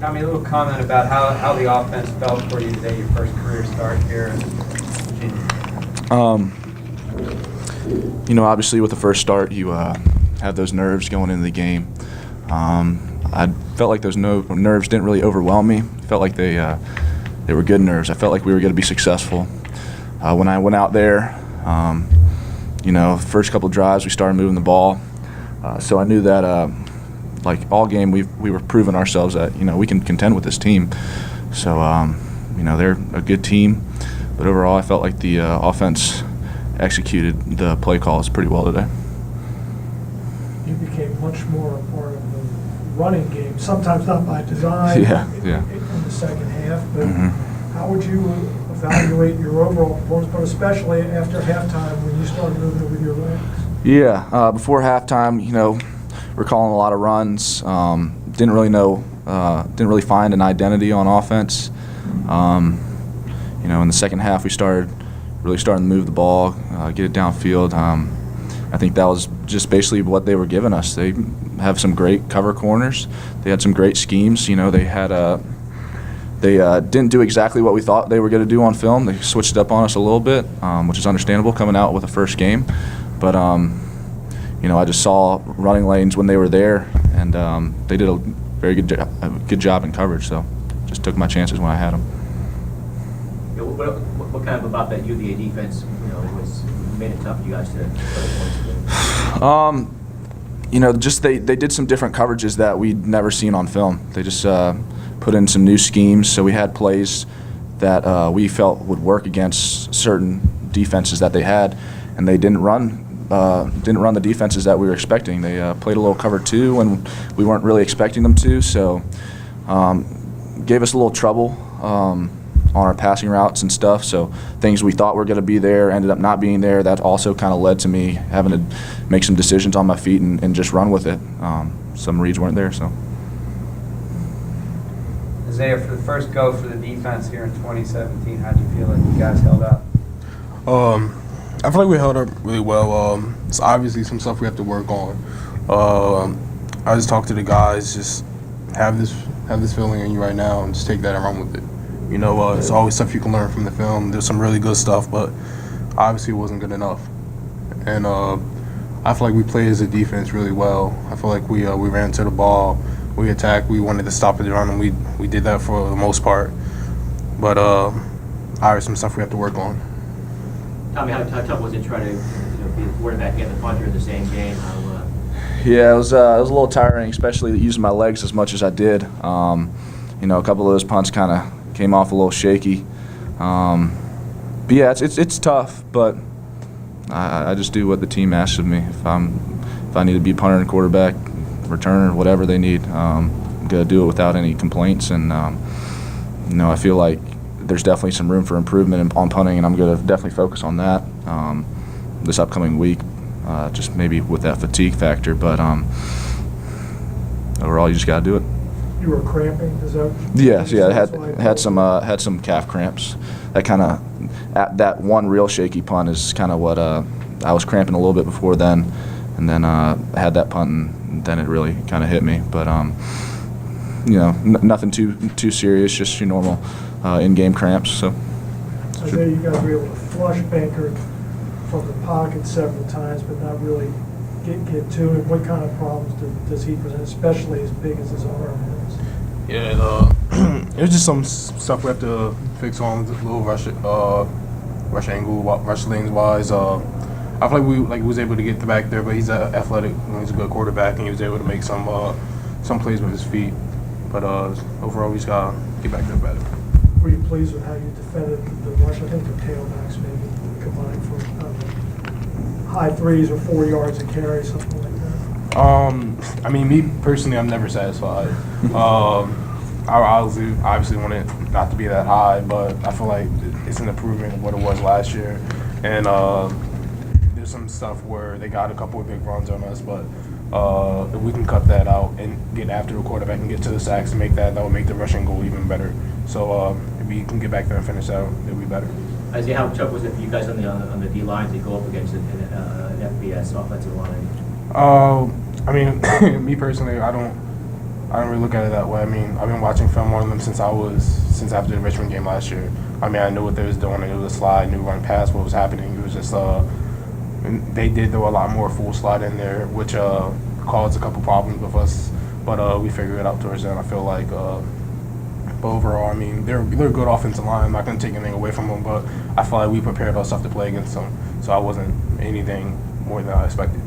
Tommy, a little comment about how the offense felt for you today, your first career start here in Virginia. Obviously with the first start, you have those nerves going into the game. I felt like those nerves didn't really overwhelm me. I felt like they were good nerves. I felt like we were going to be successful. When I went out there, first couple of drives we started moving the ball. So I knew that like all game we were proving ourselves that we can contend with this team. So they're a good team, but overall I felt like the offense executed the play calls pretty well today. You became much more a part of the running game, sometimes not by design in the second half, but how would you evaluate your overall performance, but especially after halftime when you started moving it with your legs? Yeah, before halftime, we're calling a lot of runs. Didn't really find an identity on offense. In the second half we really started to move the ball, get it downfield. I think that was just basically what they were giving us. They have some great cover corners. They had some great schemes. They didn't do exactly what we thought they were going to do on film. They switched it up on us a little bit, which is understandable coming out with a first game. But I just saw running lanes when they were there, and they did a very good job in coverage. So just took my chances when I had them. What kind of about that UVA defense, made it tough for you guys to put points? Just they did some different coverages that we'd never seen on film. They just put in some new schemes, so we had plays that we felt would work against certain defenses that they had, and they didn't run the defenses that we were expecting. They played a little cover 2 when we weren't really expecting them to, so gave us a little trouble on our passing routes and stuff. So things we thought were going to be there ended up not being there. That also kind of led to me having to make some decisions on my feet and just run with it. Some reads weren't there, so. Isaiah, for the first go for the defense here in 2017, how do you feel like you guys held up? I feel like we held up really well. It's obviously some stuff we have to work on. I just talked to the guys, just have this feeling in you right now and just take that and run with it. It's always stuff you can learn from the film. There's some really good stuff, but obviously it wasn't good enough. And I feel like we played as a defense really well. I feel like we ran to the ball, we attacked, we wanted to stop the run, and we did that for the most part. But obviously some stuff we have to work on. Tommy, how tough was it trying to be the quarterback and the punter in the same game? Yeah, it was a little tiring, especially using my legs as much as I did. A couple of those punts kind of came off a little shaky. But yeah, it's tough, but I just do what the team asks of me. If I need to be punter and quarterback, returner, whatever they need, I'm gonna do it without any complaints. And I feel like there's definitely some room for improvement on punting, and I'm gonna definitely focus on that this upcoming week, just maybe with that fatigue factor. But overall, you just gotta do it. You were cramping, is that? Yes, yeah, I had some calf cramps. That kind of that one real shaky punt is kind of what I was cramping a little bit before then, and then I had that punt, and then it really kind of hit me. But nothing too serious, just your normal in-game cramps. So. Isaiah, you guys were able to flush Banker from the pocket several times, but not really get to him. What kind of problems does he present, especially as big as his arm is? Yeah, it was just some stuff we have to fix on the little rush angle, rush lanes wise. I feel like we was able to get back there, but he's athletic. He's a good quarterback, and he was able to make some plays with his feet. But overall, we just gotta get back there better. Were you pleased with how you defended the rush? I think the tailbacks maybe combined for high 3s or 4 yards a carry, something like that. Me personally, I'm never satisfied. I obviously want it not to be that high, but I feel like it's an improvement of what it was last year. And there's some stuff where they got a couple of big runs on us, but if we can cut that out and get after the quarterback and get to the sacks and that will make the rushing goal even better. So if we can get back there and finish that, it'll be better. Isaiah, how tough was it for you guys on the D line to go up against an FBS offensive line? Me personally, I don't I don't really look at it that way. I mean, I've been watching film on them since after the Richmond game last year. I mean, I knew what they was doing. I knew the slide, knew run past what was happening. It was just they did throw a lot more full slide in there, which caused a couple problems with us. But we figured it out towards the end. I feel like. But overall, I mean, they're a good offensive line. I'm not going to take anything away from them, but I feel like we prepared ourselves to play against them. So I wasn't anything more than I expected.